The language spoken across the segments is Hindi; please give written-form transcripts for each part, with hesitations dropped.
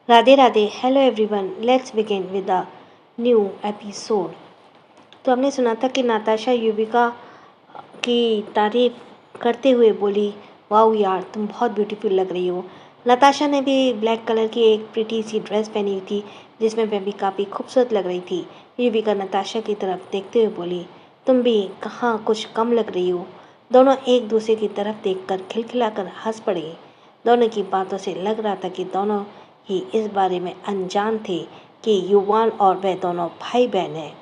Radhe Radhe. Hello everyone, let's begin with a new episode. तो हमने सुना था कि नाताशा युविका की तारीफ करते हुए बोली, वाओ यार तुम बहुत ब्यूटीफुल लग रही हो। नताशा ने भी ब्लैक कलर की एक प्रिटी सी ड्रेस पहनी हुई थी जिसमें वह भी काफ़ी खूबसूरत लग रही थी। युविका नताशा की तरफ देखते हुए बोली, तुम भी कहाँ कुछ कम लग रही हो। दोनों एक दूसरे की तरफ देखकर खिलखिलाकर हंस पड़े। दोनों की बातों से लग रहा था कि दोनों ही इस बारे में अनजान थे कि युवान और वह दोनों भाई बहन हैं।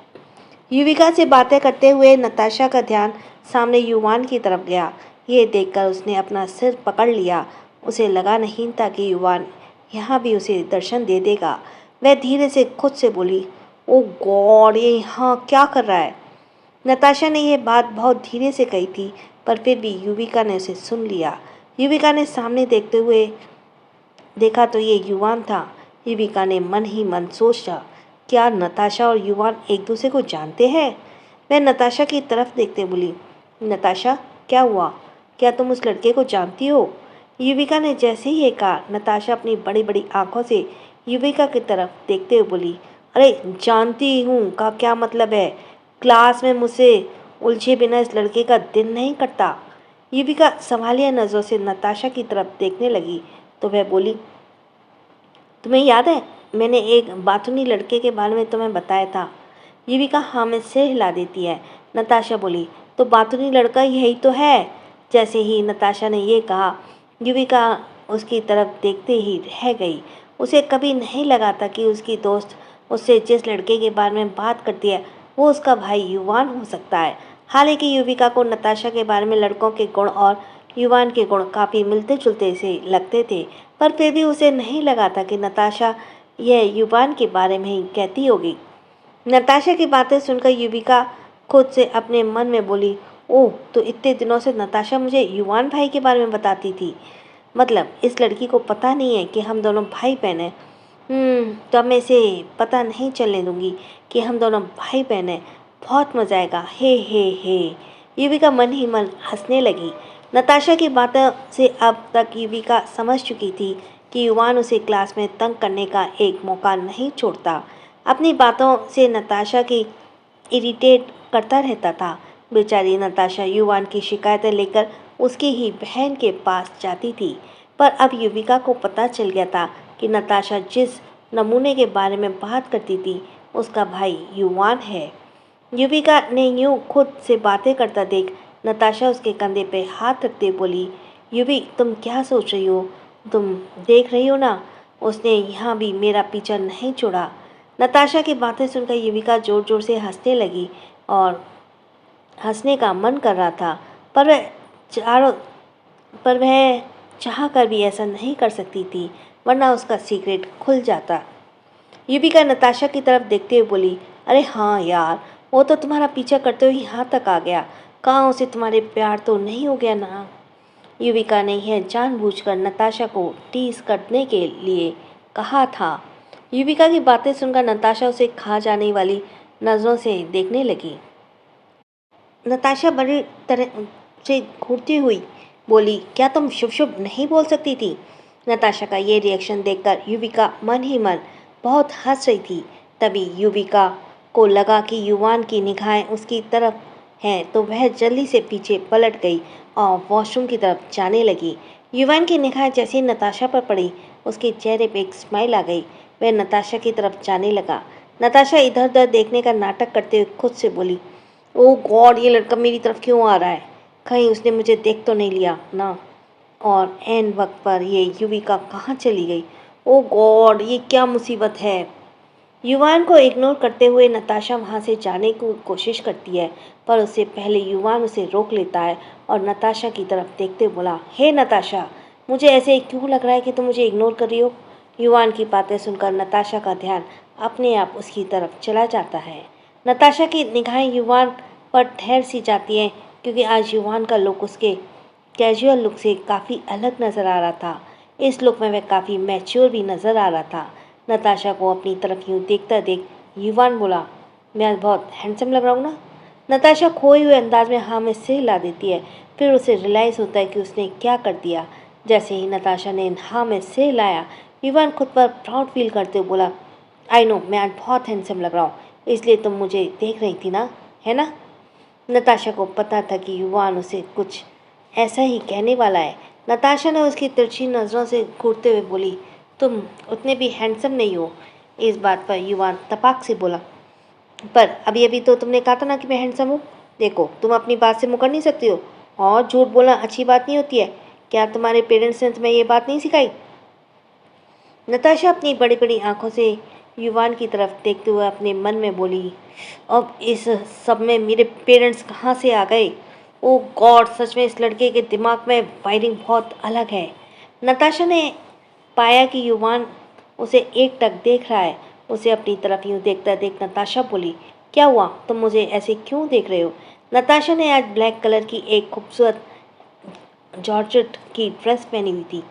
युविका से बातें करते हुए नताशा का ध्यान सामने युवान की तरफ गया। ये देखकर उसने अपना सिर पकड़ लिया। उसे लगा नहीं था कि युवान यहाँ भी उसे दर्शन दे देगा। वह धीरे से खुद से बोली, ओ गॉड, ये यहाँ क्या कर रहा है। नताशा ने यह बात बहुत धीरे से कही थी, पर फिर भी युविका ने उसे सुन लिया। युविका ने सामने देखते हुए देखा तो ये युवान था। युविका ने मन ही मन सोचा, क्या नताशा और युवान एक दूसरे को जानते हैं। वह नताशा की तरफ देखते बोली, नताशा क्या हुआ, क्या तुम उस लड़के को जानती हो। युविका ने जैसे ही ये कहा, नताशा अपनी बड़ी बड़ी आंखों से युविका की तरफ देखते हुए बोली, अरे जानती हूँ का क्या मतलब है। क्लास में मुझसे उलझे बिना इस लड़के का दिन नहीं कटता। युविका संभालिया नज़रों से नताशा की तरफ देखने लगी तो वह बोली, तुम्हें याद है मैंने एक बाथरूनी लड़के के बारे में तुम्हें बताया था। युविका हाँ में सिर हिला देती है। नताशा बोली, तो बाथरूनी लड़का यही तो है। जैसे ही नताशा ने ये कहा, युविका उसकी तरफ देखते ही रह गई। उसे कभी नहीं लगा था कि उसकी दोस्त उससे जिस लड़के के बारे में बात करती है वो उसका भाई युवान हो सकता है। हालांकि युविका को नताशा के बारे में लड़कों के गुण और युवान के गुण काफ़ी मिलते जुलते से लगते थे, पर फिर भी उसे नहीं लगा था कि नताशा यह युवान के बारे में ही कहती होगी। नताशा की बातें सुनकर युविका खुद से अपने मन में बोली, ओह तो इतने दिनों से नताशा मुझे युवान भाई के बारे में बताती थी। मतलब इस लड़की को पता नहीं है कि हम दोनों भाई बहन हैं। तो अब मैं इसे पता नहीं चलने दूंगी कि हम दोनों भाई बहन हैं। बहुत मज़ा आएगा, हे। युविका मन ही मन हंसने लगी। नताशा की बातों से अब तक युविका समझ चुकी थी कि युवान उसे क्लास में तंग करने का एक मौका नहीं छोड़ता। अपनी बातों से नताशा की इरिटेट करता रहता था। बेचारी नताशा युवान की शिकायतें लेकर उसकी ही बहन के पास जाती थी, पर अब युविका को पता चल गया था कि नताशा जिस नमूने के बारे में बात करती थी उसका भाई युवान है। युविका ने यूं खुद से बातें करता देख नताशा उसके कंधे पे हाथ रखते बोली, युवी तुम क्या सोच रही हो, तुम देख रही हो ना, उसने यहाँ भी मेरा पीछा नहीं छोड़ा। नताशा की बातें सुनकर युविका जोर जोर से हंसने लगी और हंसने का मन कर रहा था, चारों पर वह चाह कर भी ऐसा नहीं कर सकती थी, वरना उसका सीक्रेट खुल जाता। युविका नताशा की तरफ देखते हुए बोली, अरे हाँ यार, वो तो तुम्हारा पीछा करते हुए यहाँ तक आ गया, कहाँ उसे तुम्हारे प्यार तो नहीं हो गया ना। युविका ने यह जानबूझकर नताशा को टीज करने के लिए कहा था। युविका की बातें सुनकर नताशा उसे खा जाने वाली नज़रों से देखने लगी। नताशा बड़ी तरह से घूरती हुई बोली, क्या तुम शुभ शुभ नहीं बोल सकती थी। नताशा का ये रिएक्शन देखकर युविका मन ही मन बहुत हंस रही थी। तभी युविका को लगा कि युवान की निगाहें उसकी तरफ हैं, तो वह जल्दी से पीछे पलट गई और वॉशरूम की तरफ जाने लगी। युवान की निगाहें जैसे ही नताशा पर पड़ी, उसके चेहरे पे एक स्माइल आ गई। वह नताशा की तरफ जाने लगा। नताशा इधर उधर देखने का नाटक करते हुए खुद से बोली, ओ गॉड, ये लड़का मेरी तरफ क्यों आ रहा है, कहीं उसने मुझे देख तो नहीं लिया ना। और ऐन वक्त पर ये युविका कहाँ चली गई। ओ गॉड, ये क्या मुसीबत है। युवान को इग्नोर करते हुए नताशा वहाँ से जाने की कोशिश करती है, पर उससे पहले युवान उसे रोक लेता है और नताशा की तरफ देखते बोला, हे नताशा, मुझे ऐसे क्यों लग रहा है कि तुम मुझे इग्नोर कर रही हो। युवान की बातें सुनकर नताशा का ध्यान अपने आप उसकी तरफ चला जाता है। नताशा की निगाहें युवान पर ठहर सी जाती हैं, क्योंकि आज युवान का लुक उसके कैजुअल लुक से काफ़ी अलग नज़र आ रहा था। इस लुक में वह काफ़ी मैच्योर भी नज़र आ रहा था। नताशा को अपनी तरफ यूँ देखता देख युवान बोला, मैं आज बहुत हैंडसम लग रहा हूँ ना। नताशा खोए हुए अंदाज में हाँ में सिर हिला देती है। फिर उसे रियलाइज़ होता है कि उसने क्या कर दिया। जैसे ही नताशा ने हाँ में सिर हिलाया, युवान खुद पर प्राउड फील करते हुए बोला, आई नो मैं आज बहुत हैंडसम लग रहा हूँ, इसलिए तुम मुझे देख रही थी ना, है ना? नताशा को पता था कि युवान उसे कुछ ऐसा ही कहने वाला है। नताशा ने उसकी तिरछी नज़रों से घूरते हुए बोली, तुम उतने भी हैंडसम नहीं हो। इस बात पर युवान तपाक से बोला, पर अभी अभी तो तुमने कहा था ना कि मैं हैंडसम हूँ। देखो तुम अपनी बात से मुकर नहीं सकती हो, और झूठ बोलना अच्छी बात नहीं होती है। क्या तुम्हारे पेरेंट्स ने तुम्हें ये बात नहीं सिखाई? नताशा अपनी बड़ी बड़ी आंखों से युवान की तरफ देखते हुए अपने मन में बोली, अब इस सब में मेरे पेरेंट्स कहाँ से आ गए? ओ गॉड, सच में इस लड़के के दिमाग में वायरिंग बहुत अलग है। नताशा ने पाया कि युवान उसे एकटक देख रहा है। उसे अपनी तरफ यूं देखता देख नताशा बोली, क्या हुआ, तुम मुझे ऐसे क्यों देख रहे हो? नताशा ने आज ब्लैक कलर की एक खूबसूरत जॉर्जेट की ड्रेस पहनी हुई थी,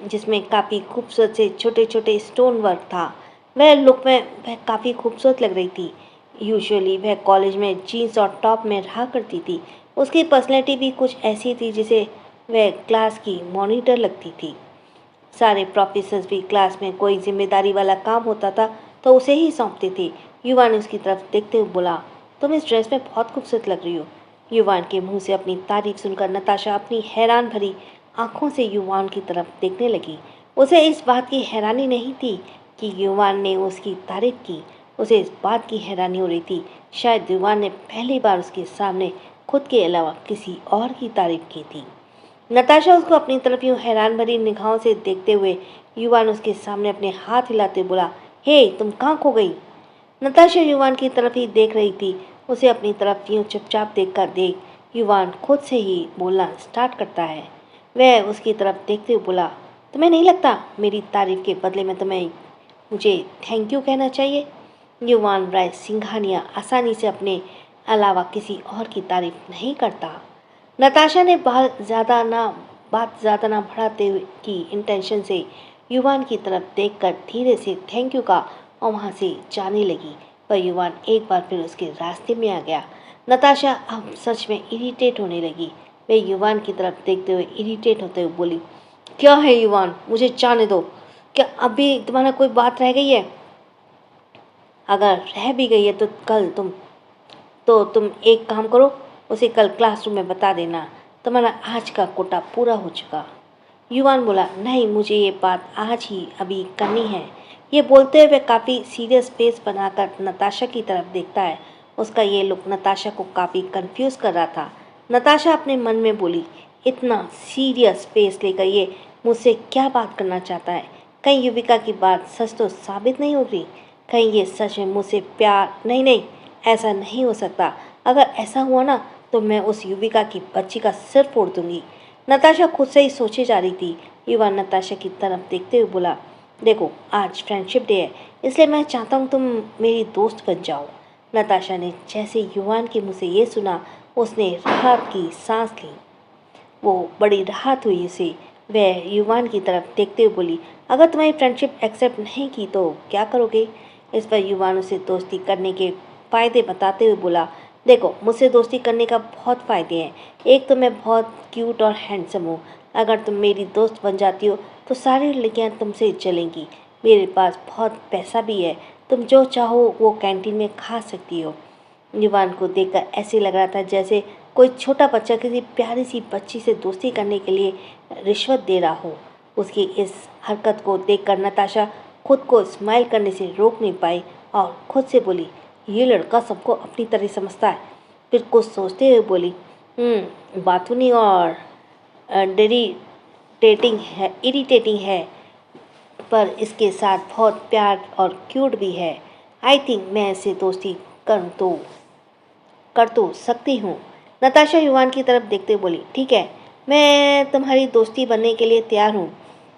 जिसमें काफ़ी खूबसूरत से छोटे छोटे स्टोन वर्क था। वह लुक में वह काफ़ी खूबसूरत लग रही थी। यूजुअली वह कॉलेज में जीन्स और टॉप में रहा करती थी। उसकी पर्सनैलिटी भी कुछ ऐसी थी जिसे वह क्लास की मॉनिटर लगती थी। सारे प्रोफेसर्स भी क्लास में कोई जिम्मेदारी वाला काम होता था तो उसे ही सौंपते थे। युवा ने उसकी तरफ देखते हुए बोला, तुम इस ड्रेस में बहुत खूबसूरत लग रही हो। युवान के मुंह से अपनी तारीफ सुनकर नताशा अपनी हैरान भरी आंखों से युवान की तरफ देखने लगी। उसे इस बात की हैरानी नहीं थी कि युवान ने उसकी तारीफ की। उसे इस बात की हैरानी हो रही थी, शायद युवान ने पहली बार उसके सामने खुद के अलावा किसी और की तारीफ की थी। नताशा उसको अपनी तरफ यूं हैरान भरी निगाहों से देखते हुए युवान उसके सामने अपने हाथ हिलाते बोला, हे तुम कहाँ खो गई? नताशा युवान की तरफ ही देख रही थी। उसे अपनी तरफ यूं चुपचाप देखकर देख युवान खुद से ही बोलना स्टार्ट करता है। वह उसकी तरफ देखते हुए बोला, तुम्हें नहीं लगता मेरी तारीफ के बदले में तुम्हें मुझे थैंक यू कहना चाहिए? युवान राय सिंघानिया आसानी से अपने अलावा किसी और की तारीफ नहीं करता। नताशा ने बात ज़्यादा ना बढ़ाते हुए की इंटेंशन से युवान की तरफ देखकर धीरे से थैंक यू का और वहाँ से जाने लगी, पर युवान एक बार फिर उसके रास्ते में आ गया। नताशा अब सच में इरिटेट होने लगी। वह युवान की तरफ देखते हुए इरिटेट होते हुए बोली, क्या है युवान, मुझे जाने दो। क्या अभी तुम्हारा कोई बात रह गई है? अगर रह भी गई है तो तुम एक काम करो, उसे कल क्लासरूम में बता देना, तुम्हारा आज का कोटा पूरा हो चुका। युवान बोला, नहीं मुझे ये बात आज ही अभी करनी है। ये बोलते हुए वह काफ़ी सीरियस फेस बनाकर नताशा की तरफ देखता है। उसका ये लुक नताशा को काफ़ी कंफ्यूज कर रहा था। नताशा अपने मन में बोली, इतना सीरियस फेस लेकर ये मुझसे क्या बात करना चाहता है? कहीं युविका की बात सच तो साबित नहीं हो रही? कहीं ये सच में मुझसे प्यार? नहीं नहीं, ऐसा नहीं हो सकता। अगर ऐसा हुआ ना तो मैं उस युविका की बच्ची का सिर फोड़ दूंगी। नताशा खुद से ही सोचे जा रही थी। युवा नताशा की तरफ देखते हुए बोला, देखो आज फ्रेंडशिप डे है, इसलिए मैं चाहता हूँ तुम मेरी दोस्त बन जाओ। नताशा ने जैसे युवान के मुँह से ये सुना, उसने राहत की सांस ली। वो बड़ी राहत हुई उसे। वह युवान की तरफ देखते हुए बोली, अगर तुम्हारी फ्रेंडशिप एक्सेप्ट नहीं की तो क्या करोगे? इस पर युवान उसे दोस्ती करने के फ़ायदे बताते हुए बोला, देखो मुझसे दोस्ती करने का बहुत फ़ायदे हैं। एक तो मैं बहुत क्यूट और हैंडसम हूँ। अगर तुम मेरी दोस्त बन जाती हो तो सारी लड़कियाँ तुमसे चलेंगी। मेरे पास बहुत पैसा भी है, तुम जो चाहो वो कैंटीन में खा सकती हो। युवान को देखकर ऐसे लग रहा था जैसे कोई छोटा बच्चा किसी प्यारी सी बच्ची से दोस्ती करने के लिए रिश्वत दे रहा हो। उसकी इस हरकत को देखकर नताशा खुद को स्माइल करने से रोक नहीं पाई और खुद से बोली, ये लड़का सबको अपनी तरह समझता है। फिर कुछ सोचते हुए बोली, बातूनी और इरिटेटिंग है, पर इसके साथ बहुत प्यार और क्यूट भी है। आई थिंक मैं इससे दोस्ती कर तो सकती हूँ। नताशा युवान की तरफ देखते बोली, ठीक है, मैं तुम्हारी दोस्ती बनने के लिए तैयार हूँ।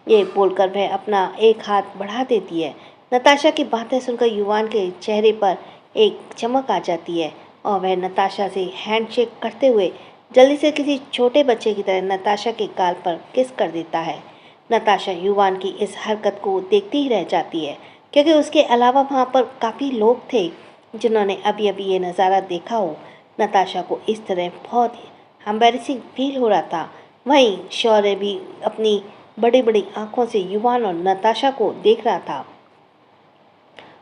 ये बोलकर वह अपना एक हाथ बढ़ा देती है। नताशा की बातें सुनकर युवान के चेहरे पर एक चमक आ जाती है और वह नताशा से हैंडशेक करते हुए जल्दी से किसी छोटे बच्चे की तरह नताशा के गाल पर किस कर देता है। नताशा युवान की इस हरकत को देखती ही रह जाती है, क्योंकि उसके अलावा वहाँ पर काफ़ी लोग थे जिन्होंने अभी अभी ये नज़ारा देखा हो। नताशा को इस तरह बहुत एम्बैरेसिंग फील हो रहा था। वहीं शौर्य भी अपनी बड़ी बड़ी आंखों से युवान और नताशा को देख रहा था।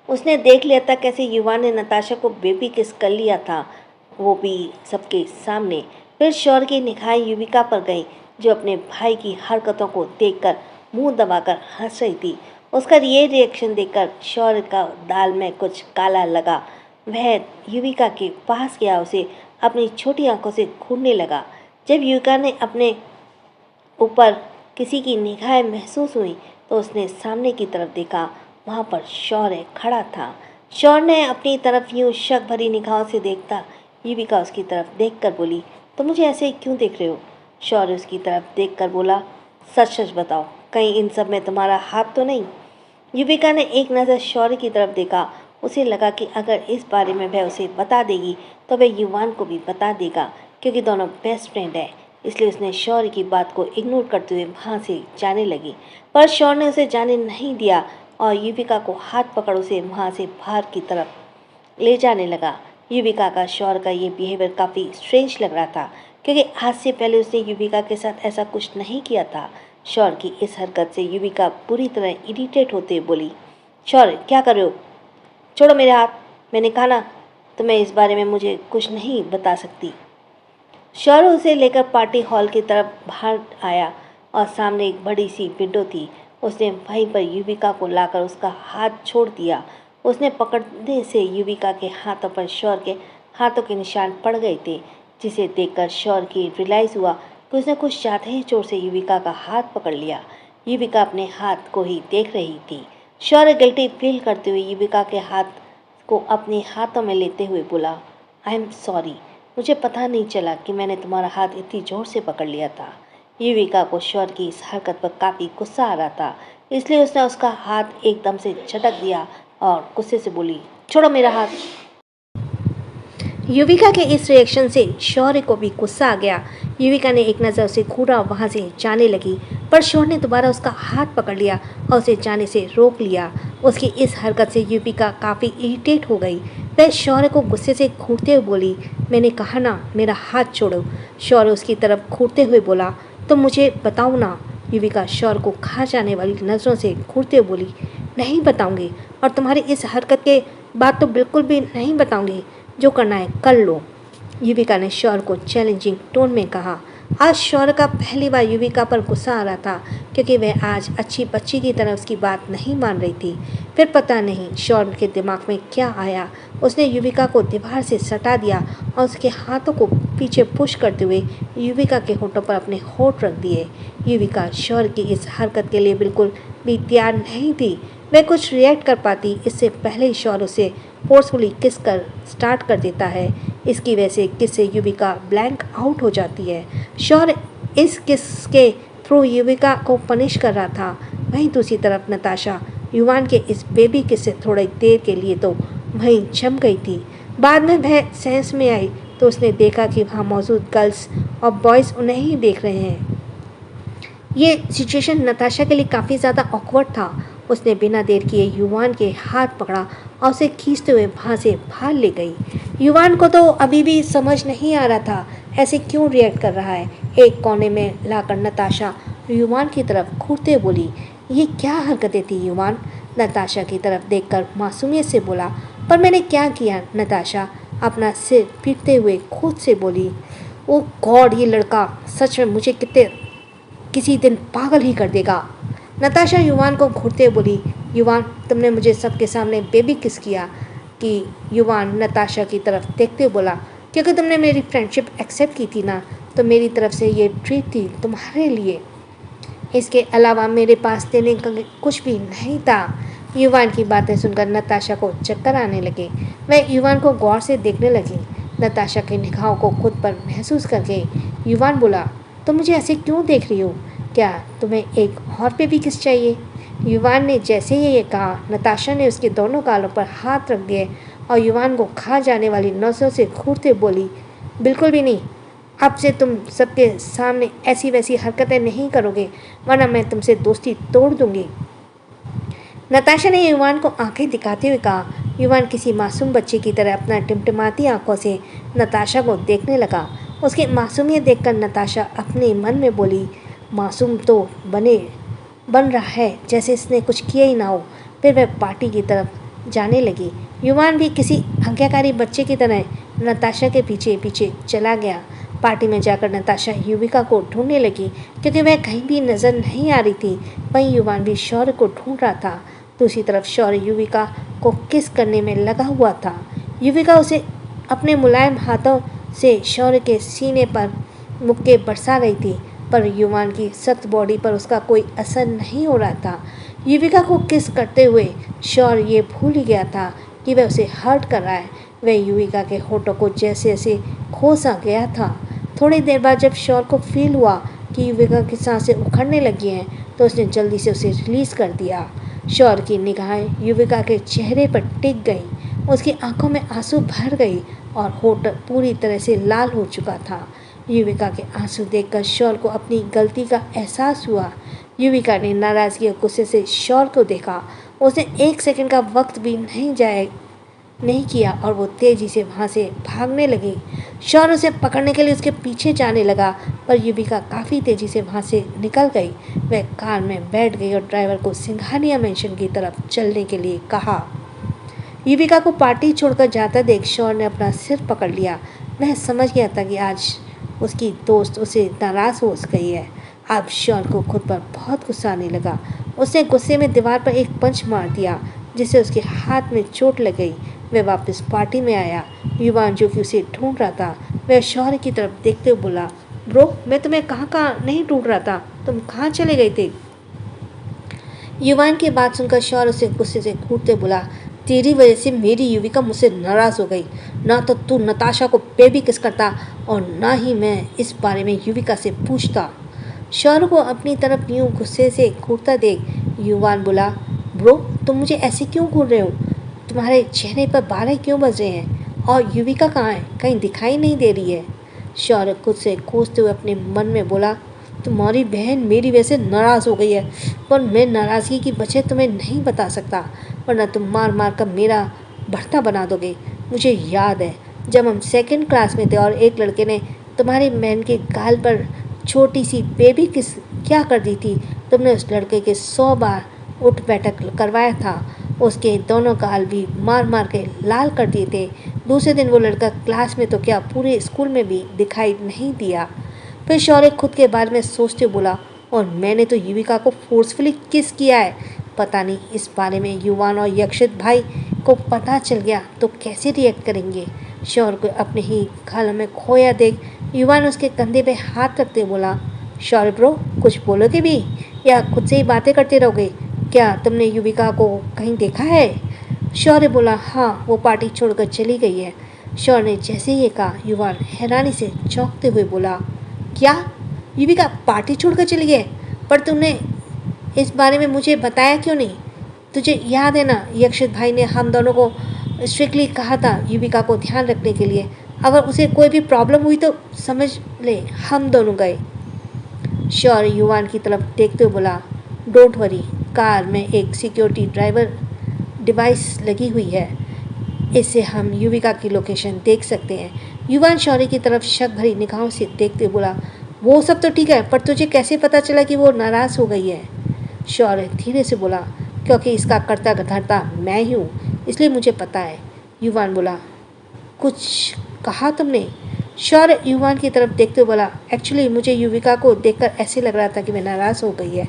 उसने देख लिया था कैसे युवान ने नताशा को बेबी किस कर लिया था, वो भी सबके सामने। फिर शौर्य की निगाहें युविका पर गई, जो अपने भाई की हरकतों को देखकर मुंह दबाकर हंस रही थी। उसका ये रिएक्शन देखकर शौर्य का दाल में कुछ काला लगा। वह युविका के पास गया, उसे अपनी छोटी आंखों से घूरने लगा। जब युविका ने अपने ऊपर किसी की निगाहें महसूस हुई तो उसने सामने की तरफ देखा। वहाँ पर शौर्य खड़ा था। शौर्य ने अपनी तरफ यूं शक भरी निगाहों से देखता युविका उसकी तरफ देखकर बोली, तो मुझे ऐसे क्यों देख रहे हो? शौर्य उसकी तरफ देखकर बोला, सच सच बताओ, कहीं इन सब में तुम्हारा हाथ तो नहीं? युविका ने एक नज़र शौर्य की तरफ देखा। उसे लगा कि अगर इस बारे में वह उसे बता देगी तो वह युवान को भी बता देगा, क्योंकि दोनों बेस्ट फ्रेंड है। इसलिए उसने शौर्य की बात को इग्नोर करते हुए वहाँ से जाने लगी। पर शौर्य ने उसे जाने नहीं दिया और युविका को हाथ पकड़ उसे वहाँ से बाहर की तरफ ले जाने लगा। युविका का शौर्य का ये बिहेवियर काफ़ी स्ट्रेंज लग रहा था, क्योंकि आज से पहले उसने युविका के साथ ऐसा कुछ नहीं किया था। शौर्य की इस हरकत से युविका पूरी तरह इरिटेट होते बोली, शौर्य क्या कर रहे हो? छोड़ो मेरे हाथ। मैंने कहा ना, तुम्हें इस बारे में मुझे कुछ नहीं बता सकती। शौर्य उसे लेकर पार्टी हॉल की तरफ बाहर आया और सामने एक बड़ी सी विंडो थी। उसने वहीं पर युविका को लाकर उसका हाथ छोड़ दिया। उसने पकड़ने से युविका के हाथों पर शौर्य के हाथों के निशान पड़ गए थे, जिसे देखकर शौर्य की रियलाइज़ हुआ कि उसने कुछ ज़्यादा ही जोर से युविका का हाथ पकड़ लिया। युविका अपने हाथ को ही देख रही थी। शौर्य गिल्टी फील करते हुए युविका के हाथ को अपने हाथों में लेते हुए बोला, आई एम सॉरी, मुझे पता नहीं चला कि मैंने तुम्हारा हाथ इतनी ज़ोर से पकड़ लिया था। युविका को शौर्य की इस हरकत पर काफ़ी गुस्सा आ रहा था, इसलिए उसने उसका हाथ एकदम से झटक दिया और गुस्से से बोली, छोड़ो मेरा हाथ। युविका के इस रिएक्शन से शौर्य को भी गुस्सा आ गया। युविका ने एक नज़र उसे घूरा और वहाँ से जाने लगी, पर शौर्य ने दोबारा उसका हाथ पकड़ लिया और उसे जाने से रोक लिया। उसकी इस हरकत से युविका काफ़ी इरिटेट हो गई। वह शौर्य को गुस्से से घूरते हुए बोली, मैंने कहा ना, मेरा हाथ छोड़ो। शौर्य उसकी तरफ घूरते हुए बोला, तो मुझे बताओ ना। युविका शौर्य को खा जाने वाली नज़रों से घूरते हुए बोली, नहीं बताऊंगी, और तुम्हारी इस हरकत के बाद तो बिल्कुल भी नहीं बताऊंगी। जो करना है कर लो। युविका ने शौर्य को चैलेंजिंग टोन में कहा। आज शौर्य का पहली बार युविका पर गुस्सा आ रहा था, क्योंकि वह आज अच्छी बच्ची की तरह उसकी बात नहीं मान रही थी। फिर पता नहीं शौर्य के दिमाग में क्या आया, उसने युविका को दीवार से सटा दिया और उसके हाथों को पीछे पुश करते हुए युविका के होठों पर अपने होठ रख दिए। युविका शौर्य की इस हरकत के लिए बिल्कुल भी तैयार नहीं थी। वह कुछ रिएक्ट कर पाती इससे पहले ही शौर्य उसे फोर्सफुली किस कर स्टार्ट कर देता है। इसकी वजह से किस से युविका ब्लैंक आउट हो जाती है। शौर्य इस किस के थ्रू युविका को पनिश कर रहा था। वहीं दूसरी तरफ नताशा युवान के इस बेबी किस से थोड़ी देर के लिए तो वहीं जम गई थी। बाद में वह सेंस में आई तो उसने देखा कि वहाँ मौजूद गर्ल्स और बॉयज़ उन्हें ही देख रहे हैं। ये सिचुएशन नताशा के लिए काफ़ी ज़्यादा ऑकवर्ड था। उसने बिना देर किए युवान के हाथ पकड़ा और उसे खींचते हुए वहाँ से बाहर ले गई। युवान को तो अभी भी समझ नहीं आ रहा था ऐसे क्यों रिएक्ट कर रहा है। एक कोने में लाकर नताशा युवान की तरफ घूरते बोली, ये क्या हरकतें थी युवान? नताशा की तरफ देखकर मासूमियत से बोला, पर मैंने क्या किया? नताशा अपना सिर पीटते हुए खुद से बोली, ओ गॉड, ये लड़का सच में मुझे किसी दिन पागल ही कर देगा। नताशा युवान को घूरते बोली, युवान तुमने मुझे सबके सामने बेबी किस किया? कि युवान नताशा की तरफ देखते बोला, क्योंकि तुमने मेरी फ्रेंडशिप एक्सेप्ट की थी ना, तो मेरी तरफ से ये ट्रीट थी तुम्हारे लिए। इसके अलावा मेरे पास देने का कुछ भी नहीं था। युवान की बातें सुनकर नताशा को चक्कर आने लगे। वह युवान को गौर से देखने लगी। नताशा की निगाहों को खुद पर महसूस करके युवान बोला, तो मुझे ऐसे क्यों देख रही हो? क्या तुम्हें एक और बेबी किस चाहिए? युवान ने जैसे ही ये कहा, नताशा ने उसके दोनों गालों पर हाथ रख दिए और युवान को खा जाने वाली नसों से घूरते बोली, बिल्कुल भी नहीं। अब से तुम सबके सामने ऐसी वैसी हरकतें नहीं करोगे, वरना मैं तुमसे दोस्ती तोड़ दूंगी। नताशा ने युवान को आंखें दिखाते हुए कहा। युवान किसी मासूम बच्चे की तरह अपना टिमटिमाती आंखों से नताशा को देखने लगा। उसकी मासूमियत देखकर नताशा अपने मन में बोली, मासूम तो बने बन रहा है जैसे इसने कुछ किया ही ना हो। फिर वह पार्टी की तरफ जाने लगी। युवान भी किसी आज्ञाकारी बच्चे की तरह नताशा के पीछे पीछे चला गया। पार्टी में जाकर नताशा युविका को ढूंढने लगी क्योंकि वह कहीं भी नजर नहीं आ रही थी। वहीं युवान भी शौर्य को ढूंढ रहा था। दूसरी तरफ शौर्य युविका को किस करने में लगा हुआ था। युविका उसे अपने मुलायम हाथों से शौर्य के सीने पर मुक्के बरसा रही थी, पर युवान की सख्त बॉडी पर उसका कोई असर नहीं हो रहा था। युविका को किस करते हुए शौर्य ये भूल ही गया था कि वह उसे हर्ट कर रहा है। वह युविका के होठों को जैसे जैसे खोसा गया था। थोड़ी देर बाद जब शौर्य को फील हुआ कि युविका की सांसें उखड़ने लगी हैं, तो उसने जल्दी से उसे रिलीज कर दिया। शौर्य की निगाहें युविका के चेहरे पर टिक गईं। उसकी आंखों में आंसू भर गई और होठ पूरी तरह से लाल हो चुका था। युविका के आंसू देखकर शौर्य को अपनी गलती का एहसास हुआ। युविका ने नाराजगी और गुस्से से शौर्य को देखा। उसने एक सेकंड का वक्त भी नहीं किया और वो तेजी से वहाँ से भागने लगी। शौर्य उसे पकड़ने के लिए उसके पीछे जाने लगा, पर युविका काफ़ी तेजी से वहाँ से निकल गई। वह कार में बैठ गई और ड्राइवर को सिंघानिया मेंशन की तरफ चलने के लिए कहा। युविका को पार्टी छोड़कर जाता देख शौर्य ने अपना सिर पकड़ लिया। वह समझ गया था कि आज उसकी दोस्त उसे नाराज़ हो गई है। अब शौर्य को खुद पर बहुत गुस्सा आने लगा। उसने गुस्से में दीवार पर एक पंच मार दिया, जिससे उसके हाथ में चोट लग गई। वह वापस पार्टी में आया। युवान जो कि उसे ढूंढ रहा था, वह शौर्य की तरफ देखते हुए बोला, ब्रो, मैं तुम्हें कहाँ कहाँ नहीं ढूंढ रहा था, तुम कहाँ चले गए थे? युवान की बात सुनकर शौर्य उसे गुस्से से घूरते बोला, तेरी वजह से मेरी युविका मुझसे नाराज़ हो गई। ना तो तू नताशा को बेबी किस करता और ना ही मैं इस बारे में युविका से पूछता। शौर्य को अपनी तरफ यूं गुस्से से घूरता देख युवान बोला, ब्रो, तुम मुझे ऐसे क्यों घूर रहे हो? तुम्हारे चेहरे पर बारह क्यों बज रहे हैं? और युविका कहाँ है? कहीं दिखाई नहीं दे रही है। शौर्य खुद से कोसते हुए अपने मन में बोला, तुम्हारी बहन मेरी वजह से नाराज़ हो गई है, पर मैं नाराज़गी की वजह तुम्हें नहीं बता सकता, वरना तुम मार मार कर मेरा भरता बना दोगे। मुझे याद है जब हम सेकंड क्लास में थे और एक लड़के ने तुम्हारी बहन के गाल पर छोटी सी बेबी किस क्या कर दी थी। तुमने उस लड़के के 100 बार उठ बैठक करवाया था। उसके दोनों गाल भी मार मार के लाल कर दिए थे। दूसरे दिन वो लड़का क्लास में तो क्या पूरे स्कूल में भी दिखाई नहीं दिया। फिर शौर्य खुद के बारे में सोचते बोला, और मैंने तो युविका को फोर्सफुली किस किया है। पता नहीं इस बारे में युवान और यक्षित भाई को पता चल गया तो कैसे रिएक्ट करेंगे। शौर्य को अपने ही ख्यालों में खोया देख युवान उसके कंधे पे हाथ रखते बोला, शौर्य ब्रो, कुछ बोलोगे भी या खुद से ही बातें करते रहोगे? क्या तुमने युविका को कहीं देखा है? शौर्य बोला, हाँ, वो पार्टी छोड़कर चली गई है। शौर्य ने जैसे ही ये कहा, युवान हैरानी से चौंकते हुए बोला, क्या युविका पार्टी छोड़कर चली गई? पर तुमने इस बारे में मुझे बताया क्यों नहीं? तुझे याद है ना, यक्षित भाई ने हम दोनों को स्ट्रिक्टली कहा था युविका को ध्यान रखने के लिए। अगर उसे कोई भी प्रॉब्लम हुई तो समझ ले हम दोनों गए। शौर्य युवान की तरफ देखते हुए बोला, डोंट वरी, कार में एक सिक्योरिटी ड्राइवर डिवाइस लगी हुई है, इससे हम युविका की लोकेशन देख सकते हैं। युवान शौर्य की तरफ शक भरी निगाहों से देखते बोला, वो सब तो ठीक है, पर तुझे कैसे पता चला कि वो नाराज़ हो गई है? शौर्य धीरे से बोला, क्योंकि इसका कर्ता धर्ता मैं ही हूँ, इसलिए मुझे पता है। युवान बोला, कुछ कहा तुमने? शौर्य युवान की तरफ देखते हुए बोला, एक्चुअली मुझे युविका को देखकर ऐसे लग रहा था कि मैं नाराज़ हो गई है।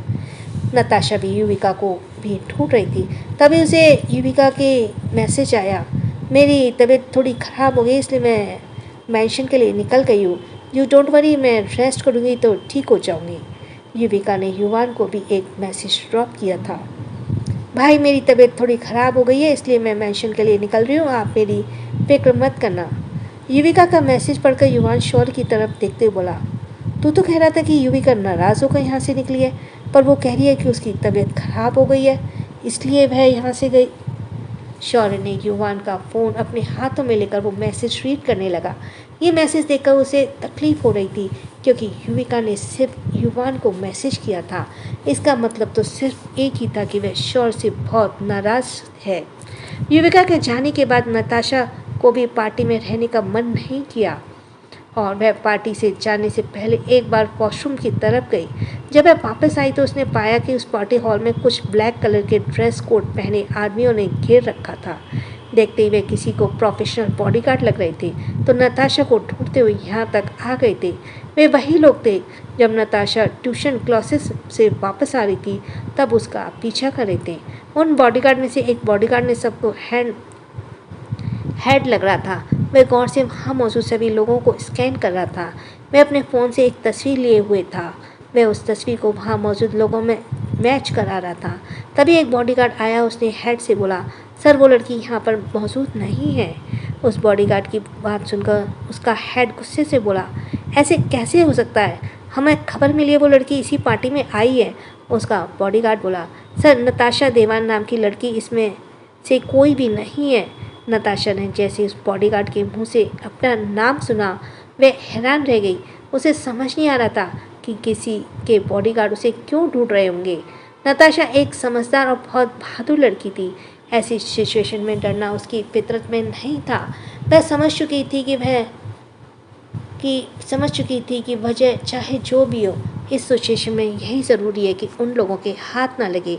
नताशा भी युविका को भी ढूंढ रही थी। तभी उसे युविका के मैसेज आया, मेरी तबीयत थोड़ी ख़राब हो गई इसलिए मैं मेंशन के लिए निकल गई हूँ। यू डोंट वरी, मैं रेस्ट करूँगी तो ठीक हो जाऊँगी। युविका ने युवान को भी एक मैसेज ड्रॉप किया था, भाई मेरी तबीयत थोड़ी ख़राब हो गई है इसलिए मैं मेंशन के लिए निकल रही हूँ, आप मेरी फिक्र मत करना। युविका का मैसेज पढ़कर युवान शौर्य की तरफ देखते हुए बोला, तू तो कह रहा था कि युविका नाराज़ होकर यहाँ से निकली है, पर वो कह रही है कि उसकी तबीयत खराब हो गई है इसलिए वह यहाँ से गई। शौर्य ने युवान का फ़ोन अपने हाथों में लेकर वो मैसेज रीड करने लगा। ये मैसेज देखकर उसे तकलीफ़ हो रही थी, क्योंकि युविका ने सिर्फ युवान को मैसेज किया था। इसका मतलब तो सिर्फ एक ही था कि वह शौर्य से बहुत नाराज़ है। युविका के जाने के बाद नताशा को भी पार्टी में रहने का मन नहीं किया। और वह पार्टी से जाने से पहले एक बार वॉशरूम की तरफ गई। जब वह वापस आई तो उसने पाया कि उस पार्टी हॉल में कुछ ब्लैक कलर के ड्रेस कोट पहने आदमियों ने घेर रखा था। देखते ही वे किसी को प्रोफेशनल बॉडीगार्ड लग रहे थे, तो नताशा को ढूंढते हुए यहाँ तक आ गए थे। वे वही लोग थे। जब नताशा ट्यूशन क्लासेस से वापस आ रही थी तब उसका पीछा कर रहे थे। उन बॉडीगार्ड में से एक बॉडीगार्ड ने सबको हेड लग रहा था। वह गौर से वहाँ मौजूद सभी लोगों को स्कैन कर रहा था। वह अपने फ़ोन से एक तस्वीर लिए हुए था। वह उस तस्वीर को वहाँ मौजूद लोगों में मैच करा रहा था। तभी एक बॉडीगार्ड आया। उसने हेड से बोला, सर वो लड़की यहाँ पर मौजूद नहीं है। उस बॉडीगार्ड की बात सुनकर उसका हेड गुस्से से बोला, ऐसे कैसे हो सकता है? हमें खबर मिली है वो लड़की इसी पार्टी में आई है। उसका बॉडीगार्ड बोला, सर नताशा देवान नाम की लड़की इसमें से कोई भी नहीं है। नताशा ने जैसे उस बॉडीगार्ड के मुंह से अपना नाम सुना वह हैरान रह गई। उसे समझ नहीं आ रहा था कि किसी के बॉडीगार्ड उसे क्यों ढूंढ रहे होंगे। नताशा एक समझदार और बहुत बहादुर लड़की थी। ऐसी सिचुएशन में डरना उसकी फितरत में नहीं था। वह समझ चुकी थी कि वजह चाहे जो भी हो, इस सिचुएशन में यही ज़रूरी है कि उन लोगों के हाथ ना लगे।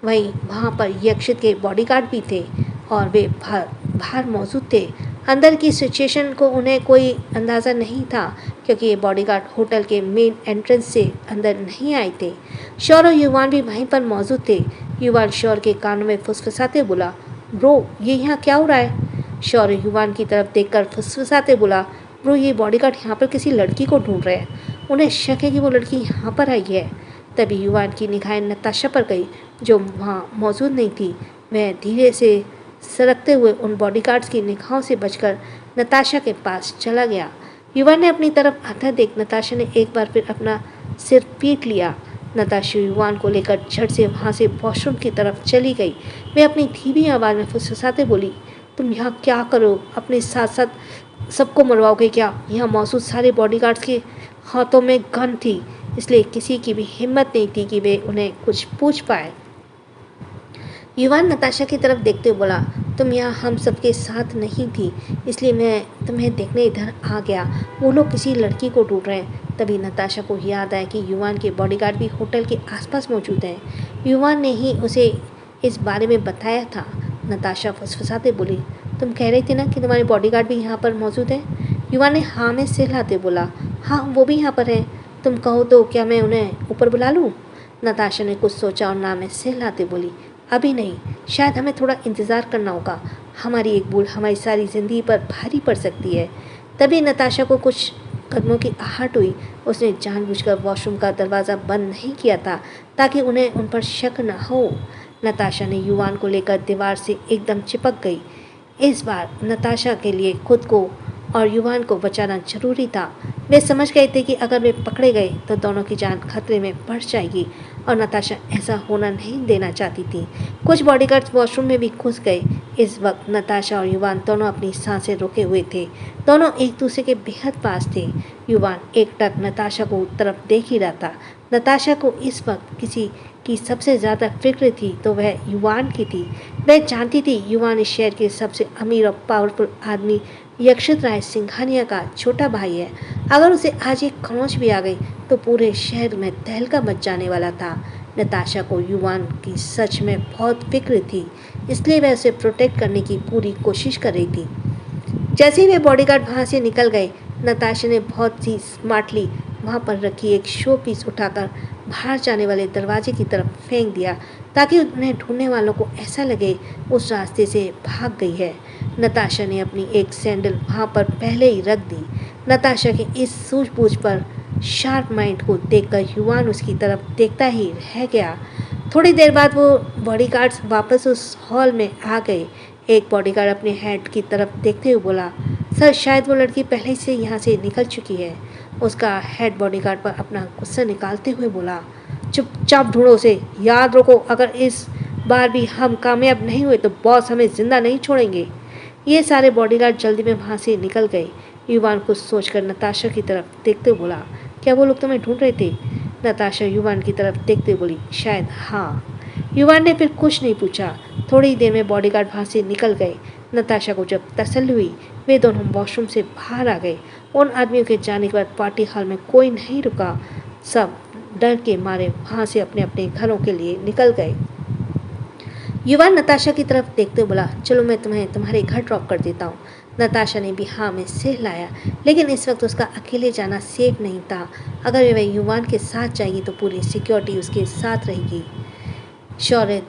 वहीं वहाँ पर यक्षित के बॉडीगार्ड भी थे और वे बाहर मौजूद थे। अंदर की सिचुएशन को उन्हें कोई अंदाज़ा नहीं था क्योंकि ये बॉडीगार्ड होटल के मेन एंट्रेंस से अंदर नहीं आए थे। शौर और युवान भी वहीं पर मौजूद थे। युवान शौर के कानों में फुसफुसाते बोला, ब्रो ये यहाँ क्या हो रहा है? शौर युवान की तरफ देखकर फुसफुसाते बोला, ब्रो ये बॉडीगार्ड यहाँ पर किसी लड़की को ढूंढ रहे हैं। उन्हें शक है कि वो लड़की यहाँ पर आई है। तभी युवान की निगाहें नताशा पर गई जो वहाँ मौजूद नहीं थी। वह धीरे से सरकते हुए उन बॉडीगार्ड्स की निगाहों से बचकर नताशा के पास चला गया। युवान ने अपनी तरफ आता देख नताशा ने एक बार फिर अपना सिर पीट लिया। नताशा युवान को लेकर झट से वहाँ से वॉशरूम की तरफ चली गई। वह अपनी धीमी आवाज़ में फुसफुसाते बोली, तुम यहाँ क्या करो? अपने साथ साथ सबको मरवाओगे क्या? यहाँ मौजूद सारे बॉडीगार्ड्स के हाथों में गन थी, इसलिए किसी की भी हिम्मत नहीं थी कि वे उन्हें कुछ पूछ पाए। युवान नताशा की तरफ देखते हुए बोला, तुम यहाँ हम सबके साथ नहीं थी, इसलिए मैं तुम्हें देखने इधर आ गया। वो लोग किसी लड़की को ढूंढ रहे हैं। तभी नताशा को याद आया कि युवान के बॉडीगार्ड भी होटल के आसपास मौजूद हैं। युवान ने ही उसे इस बारे में बताया था। नताशा फुसफुसाते बोली, तुम कह रही थी ना कि तुम्हारे बॉडीगार्ड भी यहाँ पर मौजूद हैं? युवान ने हाँ में सिर हिलाते बोला, हाँ वो भी यहाँ पर हैं। तुम कहो तो क्या मैं उन्हें ऊपर बुला लूँ? नताशा ने कुछ सोचा और ना में सिर हिलाते बोली, अभी नहीं, शायद हमें थोड़ा इंतज़ार करना होगा। हमारी एक भूल हमारी सारी ज़िंदगी पर भारी पड़ सकती है। तभी नताशा को कुछ कदमों की आहट हुई। उसने जानबूझकर वॉशरूम का दरवाज़ा बंद नहीं किया था ताकि उन्हें उन पर शक न हो। नताशा ने युवान को लेकर दीवार से एकदम चिपक गई। इस बार नताशा के लिए खुद को और युवान को बचाना जरूरी था। वे समझ गए थे कि अगर वे पकड़े गए तो दोनों की जान खतरे में पड़ जाएगी और नताशा ऐसा होना नहीं देना चाहती थी। कुछ बॉडीगार्ड्स वॉशरूम में भी घुस गए। इस वक्त नताशा और युवान दोनों अपनी सांसें रोके हुए थे। दोनों एक दूसरे के बेहद पास थे। युवान एकटक नताशा को तरफ देख ही रहा था। नताशा को इस वक्त किसी की सबसे ज़्यादा फिक्र थी तो वह युवान की थी। वह जानती थी युवान इस शहर के सबसे अमीर और पावरफुल आदमी यक्षित राय सिंघानिया का छोटा भाई है। अगर उसे आज एक खरोंच भी आ गई तो पूरे शहर में तहलका मच जाने वाला था। नताशा को युवान की सच में बहुत फिक्र थी, इसलिए वह उसे प्रोटेक्ट करने की पूरी कोशिश कर रही थी। जैसे ही वे बॉडीगार्ड वहाँ से निकल गए, नताशा ने बहुत ही स्मार्टली वहाँ पर रखी एक शो पीस उठाकर बाहर जाने वाले दरवाजे की तरफ फेंक दिया ताकि उन्हें ढूंढने वालों को ऐसा लगे उस रास्ते से भाग गई है। नताशा ने अपनी एक सैंडल वहाँ पर पहले ही रख दी। नताशा के इस सूझबूझ पर शार्प माइंड को देखकर युवान उसकी तरफ देखता ही रह गया। थोड़ी देर बाद वो बॉडीगार्ड्स वापस उस हॉल में आ गए। एक बॉडीगार्ड अपने हेड की तरफ देखते हुए बोला, सर शायद वो लड़की पहले से यहाँ से निकल चुकी है। उसका हेड बॉडीगार्ड पर अपना गुस्सा निकालते हुए बोला, चुपचाप ढूंढो उसे, याद रखो अगर इस बार भी हम कामयाब नहीं हुए तो बॉस हमें जिंदा नहीं छोड़ेंगे। ये सारे बॉडीगार्ड जल्दी में वहाँ से निकल गए। युवान कुछ सोचकर नताशा की तरफ देखते हुए बोला, क्या वो लोग तुम्हें ढूंढ रहे थे? नताशा युवान की तरफ देखते बोली, शायद हाँ। युवान ने फिर कुछ नहीं पूछा। थोड़ी देर में बॉडीगार्ड वहाँ से निकल गए। नताशा को जब तसल्ली हुई वे दोनों वॉशरूम से बाहर आ गए। उन आदमियों के जाने के बाद पार्टी हॉल में कोई नहीं रुका। सब डर के मारे वहाँ से अपने अपने घरों के लिए निकल गए। युवा नताशा की तरफ देखते बोला, चलो मैं तुम्हें तुम्हारे घर ड्रॉप कर देता हूँ। नताशा ने भी हाँ में सिर लाया, लेकिन इस वक्त उसका अकेले जाना सेफ नहीं था। अगर वह युवान के साथ जाएगी तो पूरी सिक्योरिटी उसके साथ रहेगी। शौर्य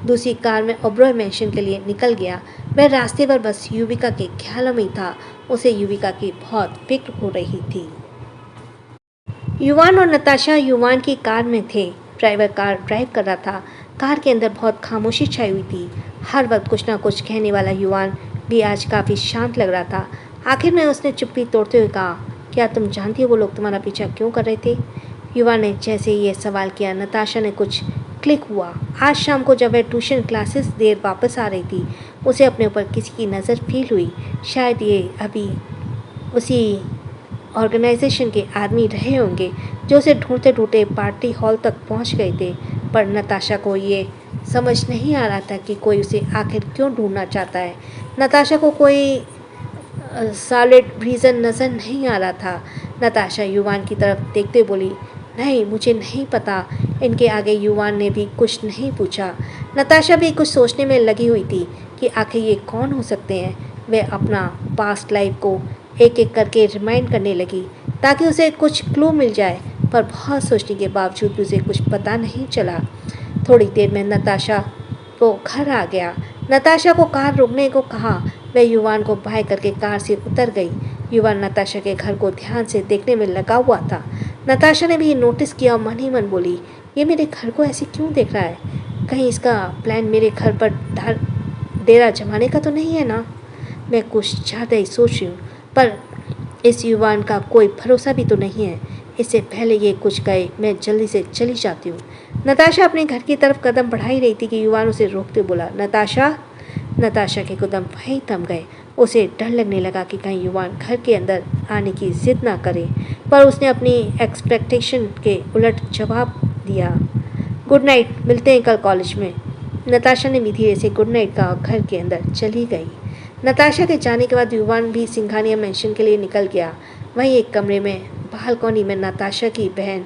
दूसरी कार में ओबरॉय मैंशन के लिए निकल गया। वह रास्ते पर बस युविका के ख्यालों में था। उसे युविका की बहुत फिक्र हो रही थी। युवान और नताशा युवान की कार में थे। ड्राइवर कार ड्राइव कर रहा था। कार के अंदर बहुत खामोशी छाई हुई थी। हर वक्त कुछ ना कुछ कहने वाला युवान भी आज काफ़ी शांत लग रहा था। आखिर में उसने चुप्पी तोड़ते हुए कहा, क्या तुम जानती हो वो लोग तुम्हारा पीछा क्यों कर रहे थे? युवान ने जैसे ही ये सवाल किया, नताशा ने कुछ क्लिक हुआ। आज शाम को जब वह ट्यूशन क्लासेस देर वापस आ रही थी, उसे अपने ऊपर किसी की नज़र फील हुई। शायद ये अभी उसी ऑर्गेनाइजेशन के आदमी रहे होंगे जो उसे ढूंढते ढूंढते पार्टी हॉल तक पहुंच गए थे। पर नताशा को ये समझ नहीं आ रहा था कि कोई उसे आखिर क्यों ढूंढना चाहता है। नताशा को कोई सॉलिड रीज़न नज़र नहीं आ रहा था। नताशा युवान की तरफ देखते बोली, नहीं मुझे नहीं पता। इनके आगे युवान ने भी कुछ नहीं पूछा। नताशा भी कुछ सोचने में लगी हुई थी कि आखिर ये कौन हो सकते हैं। वह अपना पास्ट लाइफ को एक एक करके रिमाइंड करने लगी ताकि उसे कुछ क्लू मिल जाए, पर बहुत सोचने के बावजूद भी उसे कुछ पता नहीं चला। थोड़ी देर में नताशा को घर आ गया। नताशा को कार रोकने को कहा। वह युवान को बाय करके कार से उतर गई। युवान नताशा के घर को ध्यान से देखने में लगा हुआ था। नताशा ने भी नोटिस किया और मन ही मन बोली, ये मेरे घर को ऐसे क्यों देख रहा है? कहीं इसका प्लान मेरे घर पर डेरा जमाने का तो नहीं है ना? मैं कुछ ज़्यादा ही सोच रही हूँ, पर इस युवान का कोई भरोसा भी तो नहीं है। इससे पहले ये कुछ कहे मैं जल्दी से चली जाती हूँ। नताशा अपने घर की तरफ कदम बढ़ाई रही थी कि युवान उसे रोकते बोला, नताशा। नताशा के कदम वहीं थम गए। उसे डर लगने लगा कि कहीं युवान घर के अंदर आने की जिद ना करे, पर उसने अपनी एक्सपेक्टेशन के उलट जवाब दिया, गुड नाइट, मिलते हैं कल कॉलेज में। नताशा ने भी धीरे से गुड नाइट कहा और घर के अंदर चली गई। नताशा के जाने के बाद युवान भी सिंघानिया मैंशन के लिए निकल गया। वहीं एक कमरे में बालकनी में नताशा की बहन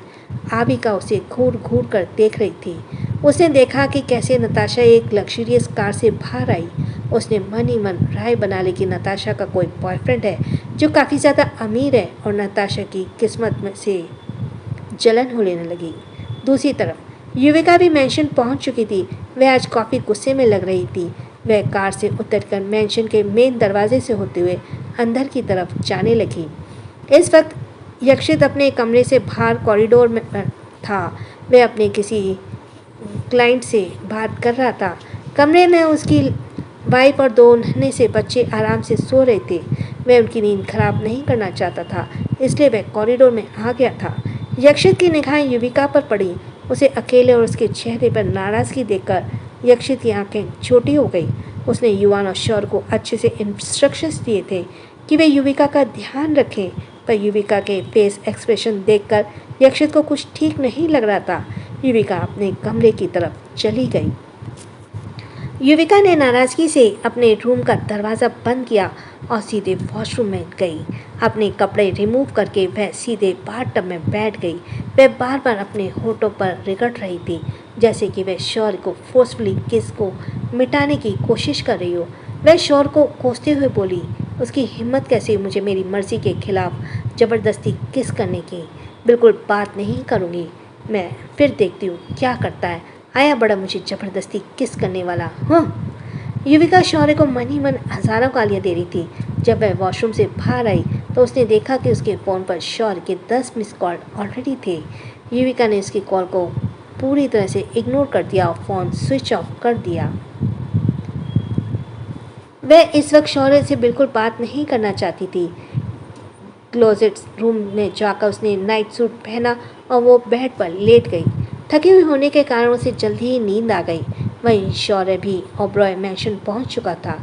आबिका उसे घूर घूर कर देख रही थी। उसने देखा कि कैसे नताशा एक लग्जरियस कार से बाहर आई। उसने मन ही मन राय बना ली कि नताशा का कोई बॉयफ्रेंड है जो काफ़ी ज़्यादा अमीर है, और नताशा की किस्मत में से जलन हो लेने लगी। दूसरी तरफ युविका भी मैंशन पहुंच चुकी थी। वह आज काफ़ी गुस्से में लग रही थी। वह कार से उतरकर मैंशन के मेन दरवाजे से होते हुए अंदर की तरफ जाने लगी। इस वक्त यक्षित अपने कमरे से बाहर कॉरिडोर में था। वह अपने किसी क्लाइंट से बात कर रहा था। कमरे में उसकी वाइफ और दो नन्हे से बच्चे आराम से सो रहे थे। वह उनकी नींद खराब नहीं करना चाहता था, इसलिए वह कॉरिडोर में आ गया था। यक्षित की निगाहें युविका पर पड़ी। उसे अकेले और उसके चेहरे पर नाराज़गी देखकर यक्षित की आंखें छोटी हो गई। उसने युवान और शौर्य को अच्छे से इंस्ट्रक्शंस दिए थे कि वे युविका का ध्यान रखें, पर युविका के फेस एक्सप्रेशन देखकर यक्षित को कुछ ठीक नहीं लग रहा था। युविका अपने कमरे की तरफ चली गई। युविका ने नाराज़गी से अपने रूम का दरवाज़ा बंद किया और सीधे वॉशरूम में गई। अपने कपड़े रिमूव करके वह सीधे बाथटब में बैठ गई। वह बार बार अपने होठों पर रगड़ रही थी, जैसे कि वह शौर्य को फोर्सफुली किस को मिटाने की कोशिश कर रही हो। वह शौर्य को कोसते हुए बोली, उसकी हिम्मत कैसे हुई मुझे मेरी मर्ज़ी के खिलाफ ज़बरदस्ती किस करने की? बिल्कुल बात नहीं करूँगी। मैं फिर देखती हूँ क्या करता है। आया बड़ा मुझे ज़बरदस्ती किस करने वाला। हाँ। युविका शौर्य को मन ही मन हज़ारों गालियाँ दे रही थी। जब वह वॉशरूम से बाहर आई तो उसने देखा कि उसके फ़ोन पर शौर्य के 10 मिस कॉल ऑलरेडी थे। युविका ने उसकी कॉल को पूरी तरह से इग्नोर कर दिया और फ़ोन स्विच ऑफ कर दिया। वह इस वक्त शौर्य से बिल्कुल बात नहीं करना चाहती थी। क्लोजेट रूम में जाकर उसने नाइट सूट पहना और वो बेड पर लेट गई। थकी हुई होने के कारण उसे जल्दी ही नींद आ गई। वहीं शौर्य भी ओबरॉय मैंशन पहुंच चुका था।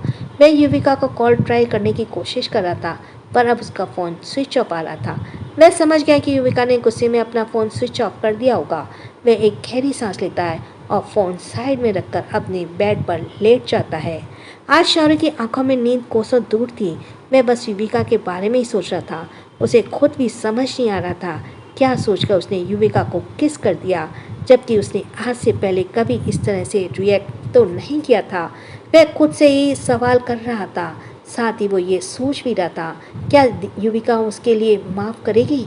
वह युविका को कॉल ट्राई करने की कोशिश कर रहा था, पर अब उसका फ़ोन स्विच ऑफ आ रहा था। वह समझ गया कि युविका ने गुस्से में अपना फ़ोन स्विच ऑफ कर दिया होगा। वह एक गहरी सांस लेता है और फ़ोन साइड में रखकर अपने बेड पर लेट जाता है। आज शौर्य की आंखों में नींद कोसों दूर थी। वह बस युविका के बारे में ही सोच रहा था। उसे खुद भी समझ नहीं आ रहा था क्या सोचकर उसने युविका को किस कर दिया, जबकि उसने आज से पहले कभी इस तरह से रिएक्ट तो नहीं किया था। वह खुद से ही सवाल कर रहा था, साथ ही वो ये सोच भी रहा था क्या युविका उसके लिए माफ़ करेगी